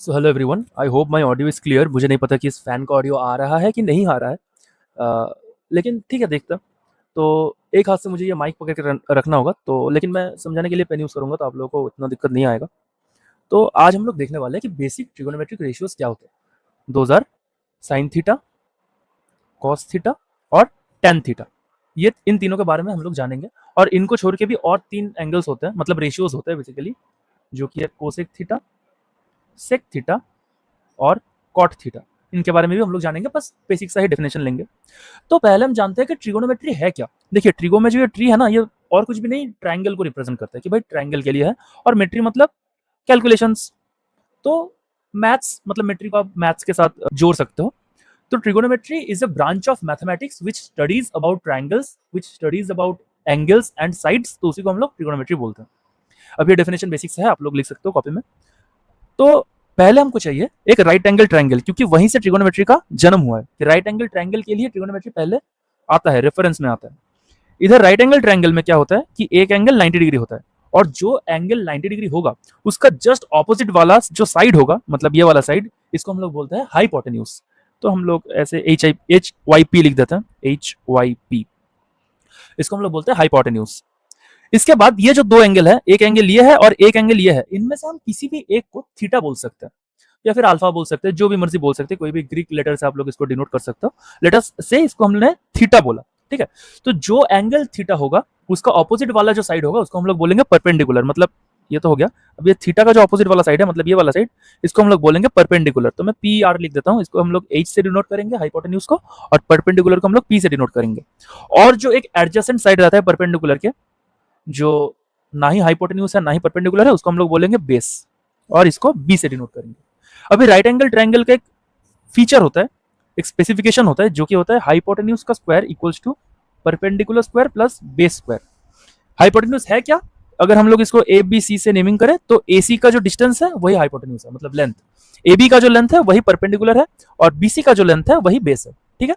So hello everyone, I hope my audio is clear. मुझे नहीं पता कि इस फ़ैन का ऑडियो आ रहा है कि नहीं आ रहा है। लेकिन ठीक है, देखता। तो एक हाथ से मुझे ये माइक पकड़ के रखना होगा, तो लेकिन मैं समझाने के लिए पेन यूज़ करूँगा, तो आप लोगों को इतना दिक्कत नहीं आएगा। तो आज हम लोग देखने वाले हैं कि बेसिक ट्रिगोनोमेट्रिक रेशियोज़ क्या होते हैं। 2 हज़ार साइन थीटा, कॉस थीटा और टैन थीटा। ये इन तीनों के बारे में हम लोग जानेंगे। और इनको छोड़ के भी और 3 एंगल्स होते हैं, मतलब रेशियोज़ होते हैं बेसिकली, जो कि है कोसेक थीटा, सेक थीटा और कॉट थीटा। इनके बारे में भी हम लोग जानेंगे, बस बेसिक सा ही डेफिनेशन लेंगे। तो पहले हम जानते हैं कि ट्रिगोनोमेट्री है क्या। देखिए, ट्रिगो में जो ये ट्री है ना, ये और कुछ भी नहीं, ट्रायंगल को रिप्रेजेंट करता है कि भाई ट्रायंगल के लिए है। और मेट्री मतलब कैलकुलेशंस। तो मैथ्स मतलब मेट्री को आप मैथ्स के साथ जोड़ सकते हो। तो trigonometry is a branch of mathematics which studies about triangles, which studies about angles and sides. तो उसी को हम लोग ट्रिगोनोमेट्री बोलते हैं। अब ये डेफिनेशन बेसिक्स है, आप लोग लिख सकते हो कॉपी में। तो पहले हमको चाहिए एक राइट एंगल ट्रायंगल, क्योंकि वहीं से ट्रिगोनोमेट्री का जन्म हुआ है कि राइट एंगल ट्रायंगल के लिए ट्रिगोनोमेट्री पहले आता है, रेफरेंस में आता है। इधर राइट एंगल ट्रायंगल में क्या होता है कि एक एंगल 90 डिग्री होता है, और जो एंगल 90 डिग्री होगा उसका जस्ट ऑपोजिट वाला जो साइड होगा, मतलब ये वाला साइड, इसको हम लोग बोलते हैं हाइपोटेन्यूज। तो हम लोग ऐसे एच वाई पी लिख देते हैं, एच वाई पी। इसको हम लोग बोलते हैं हाइपोटेन्यूज। इसके बाद ये जो दो एंगल है, एक एंगल ये है और एक एंगल ये है, इनमें से हम किसी भी एक को थीटा बोल सकते हैं या फिर अल्फा बोल सकते हैं, जो भी मर्जी बोल सकते हैं। कोई भी ग्रीक लेटर से आप लोग इसको डिनोट कर सकते हो। लेटर से इसको हमने थीटा बोला, ठीक है। तो जो एंगल थीटा होगा उसका ऑपोजिट वाला जो साइड होगा उसको हम लोग बोलेंगे परपेंडिकुलर। मतलब ये तो हो गया। अब ये थीटा का जो ऑपोजिट वाला साइड है, मतलब ये वाला साइड, इसको हम लोग बोलेंगे परपेंडिकुलर। तो मैं पी आर लिख देता हूँ, इसको हम लोग एच से डिनोट करेंगे हाइपोटेन्यूज को, और परपेंडिकुलर को हम लोग पी से डिनोट करेंगे। और जो एक एडजेसेंट साइड रहता है परपेंडिकुलर के, जो ना ही हाइपोटेन्यूज है ना ही परपेंडिकुलर है, उसको हम लोग बोलेंगे बेस, और इसको बी से डिनोट करेंगे। अभी राइट एंगल ट्रायंगल का एक फीचर होता है, एक स्पेसिफिकेशन होता है, जो कि होता है हाइपोटेन्यूज का square equals to perpendicular square plus base square. Hypotenuse है क्या? अगर हम लोग इसको ए बी सी से नेमिंग करें तो ए सी का जो डिस्टेंस है वही हाइपोटेन्यूज है, मतलब लेंथ। ए बी का जो लेंथ है वही परपेंडिकुलर है, और बी सी का जो लेंथ है वही बेस है, ठीक है।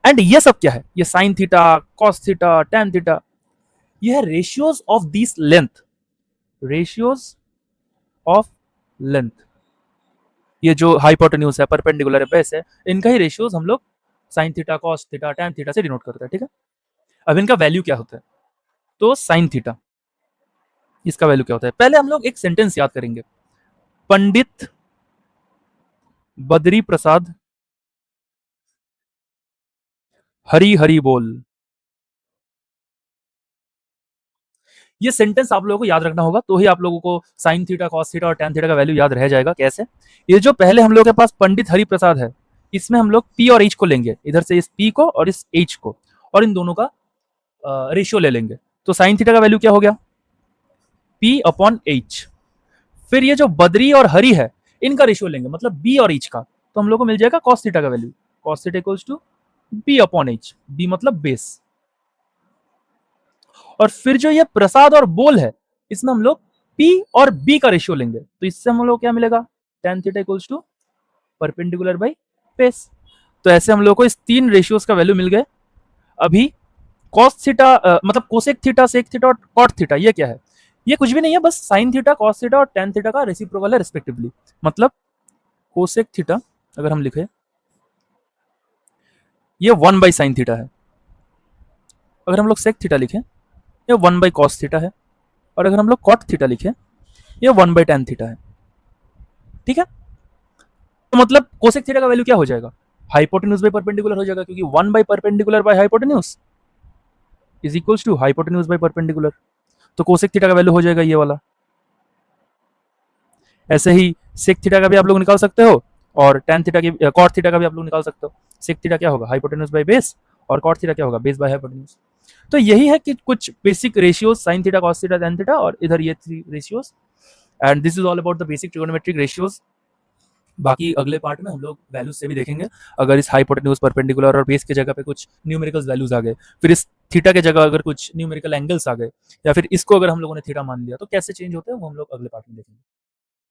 एंड ये सब क्या है? ये sine theta, cos theta, tan theta, ये है ratios of this length, ratios of length. ये जो हाइपोटेन्यूज है, परपेंडिकुलर है, बेस है, इनका ही रेशियोज हम लोग sine theta, cos theta, tan theta से डिनोट करते हैं, ठीक है। अब इनका वैल्यू क्या होता है? तो साइन थीटा, इसका वैल्यू क्या होता है? पहले हम लोग एक सेंटेंस याद करेंगे। पंडित बद्री प्रसाद हरी हरी बोल। ये सेंटेंस आप लोगों को याद रखना होगा, तो ही आप लोगों को साइन थीटा, कॉस थीटा और टेन थीटा का वैल्यू याद रह जाएगा। कैसे? ये जो पहले हम लोग के पास पंडित हरि प्रसाद है, इसमें हम लोग पी और एच को लेंगे, इधर से इस पी को और इस एच को, और इन दोनों का रेशियो ले लेंगे। तो साइन थीटा का वैल्यू क्या हो गया? P upon H. फिर ये जो बद्री और हरि है, इनका रेशियो लेंगे, मतलब बी और एच का, तो हम लोग को मिल जाएगा कॉस थीटा का value. Cos theta equals to B upon H, B मतलब बेस। और फिर जो ये प्रसाद और बोल है, इसमें हम लोग पी और बी का रेशियो लेंगे, तो इससे हम लोग क्या मिलेगा? Tan theta equals to perpendicular by base. तो ऐसे हम लोग को इस तीन रेशियोज का वैल्यू मिल गए। अभी कॉस थीटा मतलब कोसेक थीटा, सेक थीटा और कॉट थीटा, ये क्या है? ये कुछ भी नहीं है, बस साइन थीटा, कॉस थीटा और टेन थीटा का रेसिप्रोकल है रिस्पेक्टिवली। मतलब कोसेक थीटा अगर हम लिखे, ये वन बाई साइन थीटा है। अगर हम लोग सेक थीटा लिखें, ये वन बाई कॉस थीटा है। और अगर हम लोग कॉट थीटा लिखें, ये वन बाई टेन थीटा है, ठीक है। तो मतलब कोसेक थीटा का वैल्यू क्या हो जाएगा? हाइपोटेन्यूज बाई परपेंडिकुलर हो जाएगा, क्योंकि one by perpendicular by hypotenuse is equals to hypotenuse by perpendicular. तो कोसेक थीटा का वैल्यू हो जाएगा ये वाला। ऐसे ही सेक थीटा का भी आप लोग निकाल सकते हो, और टेन थीटा की, कॉट थीटा का भी आप लोग निकाल सकते हो। सेक थीटा क्या होगा? हाइपोटेन्यूज बाई बेस, और कॉट थीटा क्या होगा? Base by hypotenuse. तो यही है कि कुछ basic ratios, sine theta, cos theta, tan theta, और इधर ये three ratios. And this is all about the basic trigonometric ratios. बाकी अगले पार्ट में हम लोग वैल्यूज से भी देखेंगे। अगर इस हाइपोटेन्यूज, परपेंडिकुलर और बेस की जगह पे कुछ न्यूमेरिकल वैल्यूज आ गए, फिर इस थीटा के जगह अगर कुछ न्यूमेरिकल एंगल्स आ गए, या फिर इसको अगर हम लोगों ने थीटा मान लिया, तो कैसे चेंज होते हैं वो हम लोग अगले पार्ट में देखेंगे।